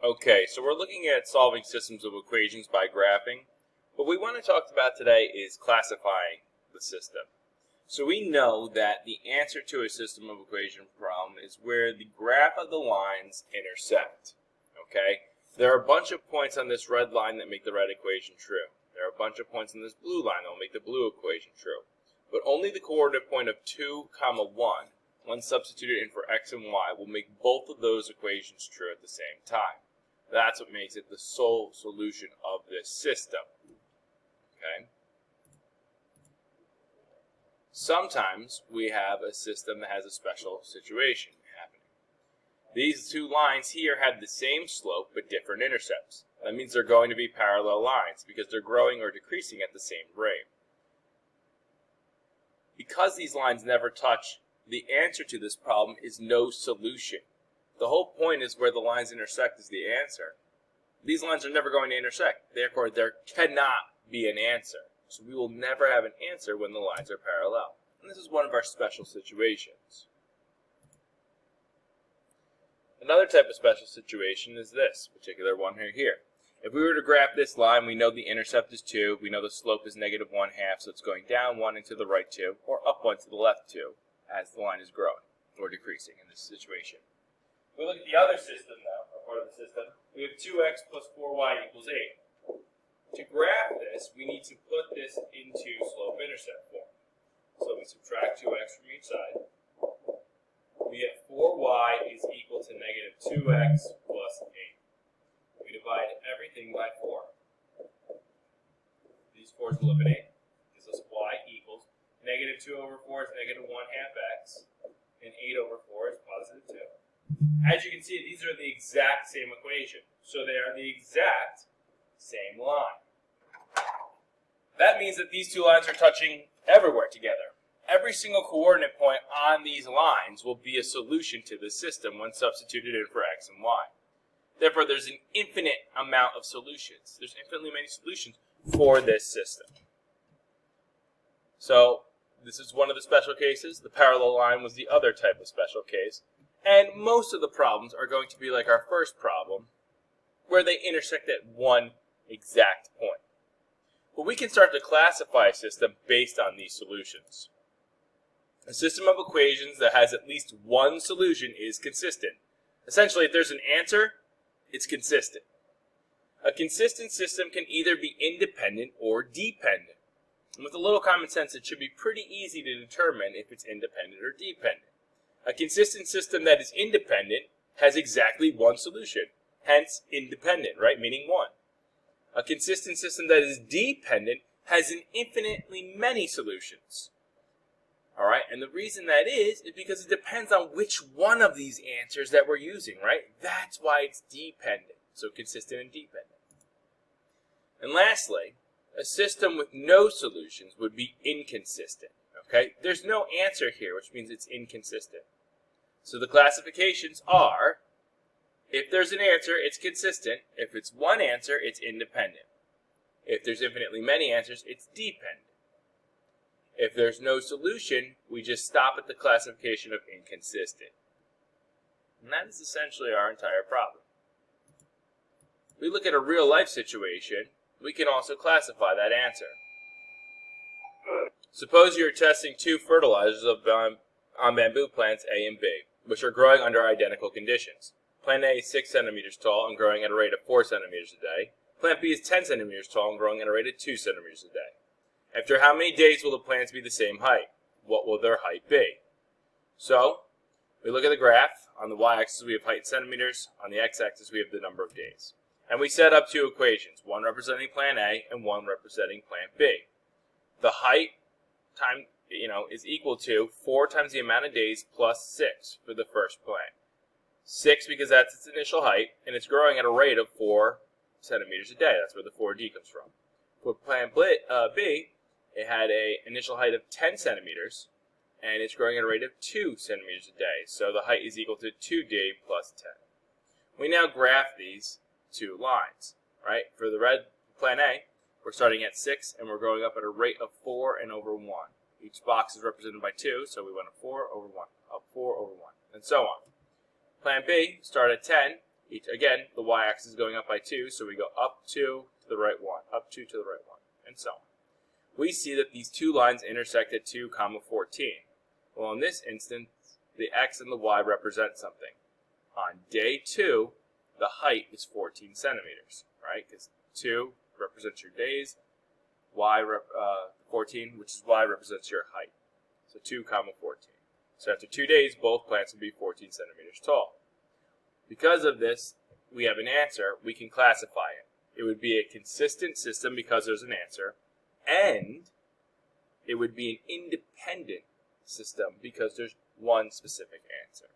Okay, so we're looking at solving systems of equations by graphing. What we want to talk about today is classifying the system. So we know that the answer to a system of equation problem is where the graph of the lines intersect. Okay, there are a bunch of points on this red line that make the red equation true. There are a bunch of points on this blue line that will make the blue equation true. But only the coordinate point of 2, 1, when substituted in for x and y, will make both of those equations true at the same time. That's what makes it the sole solution of this system. Okay. Sometimes we have a system that has a special situation happening. These two lines here have the same slope but different intercepts. That means they're going to be parallel lines because they're growing or decreasing at the same rate. Because these lines never touch, the answer to this problem is no solution. The whole point is where the lines intersect is the answer. These lines are never going to intersect. Therefore, there cannot be an answer. So we will never have an answer when the lines are parallel. And this is one of our special situations. Another type of special situation is this particular one here. If we were to graph this line, we know the intercept is 2. We know the slope is -1/2, so it's going down 1 and to the right 2, or up 1 to the left 2, as the line is growing or decreasing in this situation. If we look at the other system now, or part of the system, we have 2x plus 4y equals 8. To graph this, we need to put this into slope-intercept form. So we subtract 2x from each side. We get 4y is equal to -2x plus 8. We divide everything by 4. These 4's eliminate. Gives us y equals -2/4 is -1/2x, and 8/4 is +2. As you can see, these are the exact same equation. So they are the exact same line. That means that these two lines are touching everywhere together. Every single coordinate point on these lines will be a solution to the system when substituted in for x and y. Therefore, there's an infinite amount of solutions. There's infinitely many solutions for this system. So this is one of the special cases. The parallel line was the other type of special case. And most of the problems are going to be like our first problem, where they intersect at one exact point. But we can start to classify a system based on these solutions. A system of equations that has at least one solution is consistent. Essentially, if there's an answer, it's consistent. A consistent system can either be independent or dependent. And with a little common sense, it should be pretty easy to determine if it's independent or dependent. A consistent system that is independent has exactly one solution, hence independent, right? Meaning one. A consistent system that is dependent has an infinitely many solutions. All right, and the reason that is because it depends on which one of these answers that we're using, right? That's why it's dependent. So consistent and dependent. And lastly, a system with no solutions would be inconsistent. Okay, there's no answer here, which means it's inconsistent. So the classifications are, if there's an answer, it's consistent. If it's one answer, it's independent. If there's infinitely many answers, it's dependent. If there's no solution, we just stop at the classification of inconsistent. And that is essentially our entire problem. If we look at a real-life situation, we can also classify that answer. Suppose you're testing two fertilizers on bamboo plants A and B, which are growing under identical conditions. Plant A is 6 centimeters tall and growing at a rate of 4 centimeters a day. Plant B is 10 centimeters tall and growing at a rate of 2 centimeters a day. After how many days will the plants be the same height? What will their height be? So, we look at the graph. On the y-axis we have height in centimeters. On the x-axis we have the number of days. And we set up two equations, one representing plant A and one representing plant B. The height time, is equal to 4 times the amount of days plus 6 for the first plant. 6 because that's its initial height, and it's growing at a rate of 4 centimeters a day. That's where the 4D comes from. For plant B, it had an initial height of 10 centimeters, and it's growing at a rate of 2 centimeters a day. So the height is equal to 2D plus 10. We now graph these two lines, right? For the red plant A, we're starting at 6, and we're going up at a rate of 4 and over 1. Each box is represented by 2, so we went up 4 over 1, up 4 over 1, and so on. Plan B, start at 10, Again, the y-axis is going up by 2, so we go up 2 to the right 1, up 2 to the right 1, and so on. We see that these two lines intersect at 2, 14. Well, in this instance, the x and the y represent something. On day 2, the height is 14 centimeters, right? Because 2 represents your days, 14, which is y, represents your height. So 2, 14. So after 2 days, both plants will be 14 centimeters tall. Because of this, we have an answer. We can classify it. It would be a consistent system because there's an answer, and it would be an independent system because there's one specific answer.